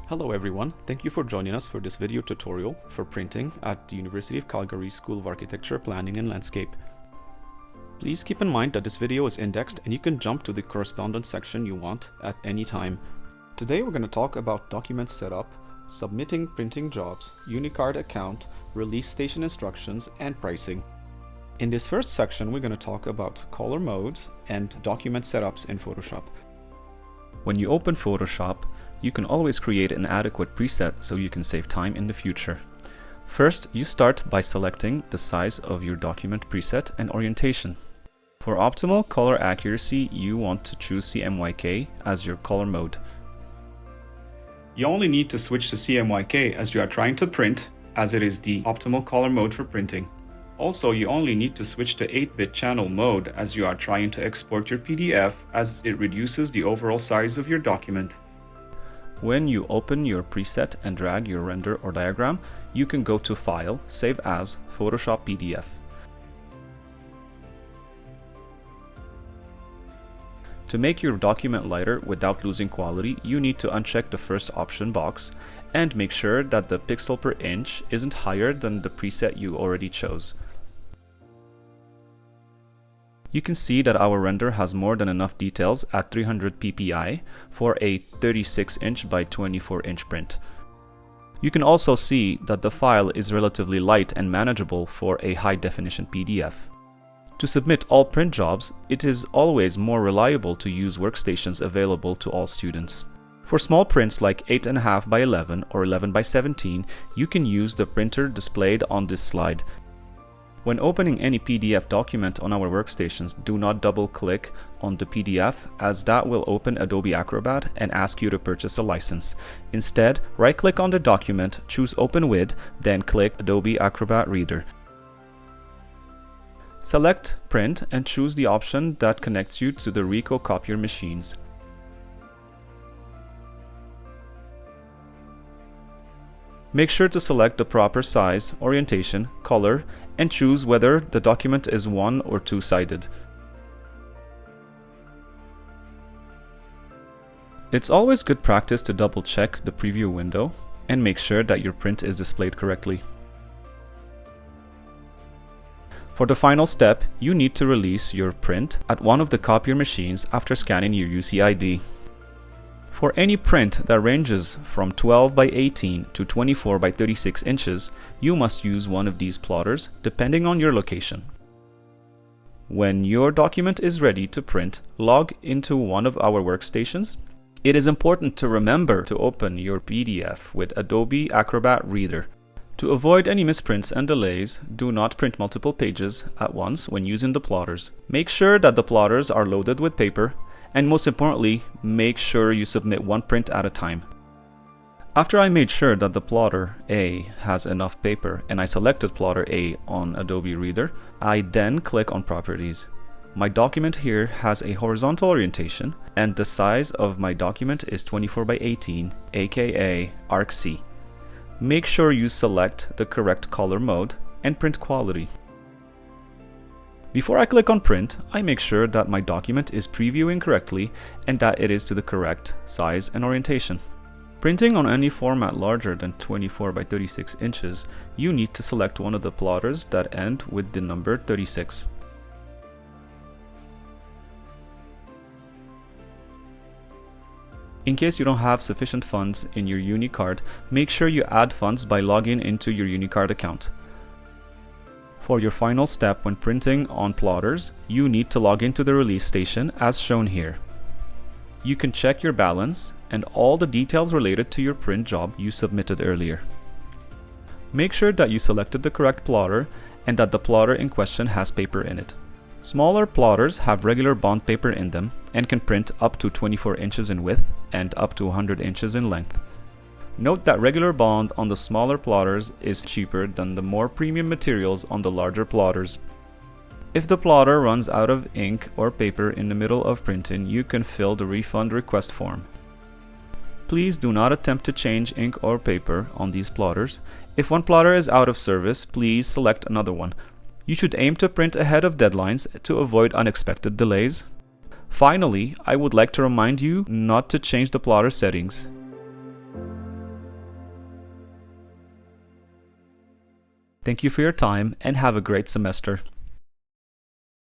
Hello everyone, thank you for joining us for this video tutorial for printing at the University of Calgary School of Architecture, Planning and Landscape. Please keep in mind that this video is indexed and you can jump to the correspondence section you want at any time. Today we're going to talk about document setup, submitting printing jobs, UniCard account, release station instructions, and pricing. In this first section we're going to talk about color modes and document setups in Photoshop. When you open Photoshop, you can always create an adequate preset so you can save time in the future. First, you start by selecting the size of your document preset and orientation. For optimal color accuracy, you want to choose CMYK as your color mode. You only need to switch to CMYK as you are trying to print, as it is the optimal color mode for printing. Also, you only need to switch to 8-bit channel mode as you are trying to export your PDF, as it reduces the overall size of your document. When you open your preset and drag your render or diagram, you can go to File, Save As, Photoshop PDF. To make your document lighter without losing quality, you need to uncheck the first option box and make sure that the pixel per inch isn't higher than the preset you already chose. You can see that our render has more than enough details at 300 ppi for a 36-inch by 24-inch print. You can also see that the file is relatively light and manageable for a high-definition PDF. To submit all print jobs, it is always more reliable to use workstations available to all students. For small prints like 8.5 by 11 or 11 by 17, you can use the printer displayed on this slide. When opening any PDF document on our workstations, do not double-click on the PDF, as that will open Adobe Acrobat and ask you to purchase a license. Instead, right-click on the document, choose Open With, then click Adobe Acrobat Reader. Select Print and choose the option that connects you to the Ricoh copier machines. Make sure to select the proper size, orientation, color, and choose whether the document is one- or two-sided. It's always good practice to double-check the preview window and make sure that your print is displayed correctly. For the final step, you need to release your print at one of the copier machines after scanning your UCID. For any print that ranges from 12 by 18 to 24 by 36 inches, you must use one of these plotters depending on your location. When your document is ready to print, log into one of our workstations. It is important to remember to open your PDF with Adobe Acrobat Reader. To avoid any misprints and delays, do not print multiple pages at once when using the plotters. Make sure that the plotters are loaded with paper, and most importantly, make sure you submit one print at a time. After I made sure that the plotter A has enough paper and I selected plotter A on Adobe Reader, I then click on Properties. My document here has a horizontal orientation and the size of my document is 24 by 18, aka ArcC. Make sure you select the correct color mode and print quality. Before I click on print, I make sure that my document is previewing correctly and that it is to the correct size and orientation. Printing on any format larger than 24 by 36 inches, you need to select one of the plotters that end with the number 36. In case you don't have sufficient funds in your UniCard, make sure you add funds by logging into your UniCard account. For your final step when printing on plotters, you need to log into the release station as shown here. You can check your balance and all the details related to your print job you submitted earlier. Make sure that you selected the correct plotter and that the plotter in question has paper in it. Smaller plotters have regular bond paper in them and can print up to 24 inches in width and up to 100 inches in length. Note that regular bond on the smaller plotters is cheaper than the more premium materials on the larger plotters. If the plotter runs out of ink or paper in the middle of printing, you can fill the refund request form. Please do not attempt to change ink or paper on these plotters. If one plotter is out of service, please select another one. You should aim to print ahead of deadlines to avoid unexpected delays. Finally, I would like to remind you not to change the plotter settings. Thank you for your time and have a great semester.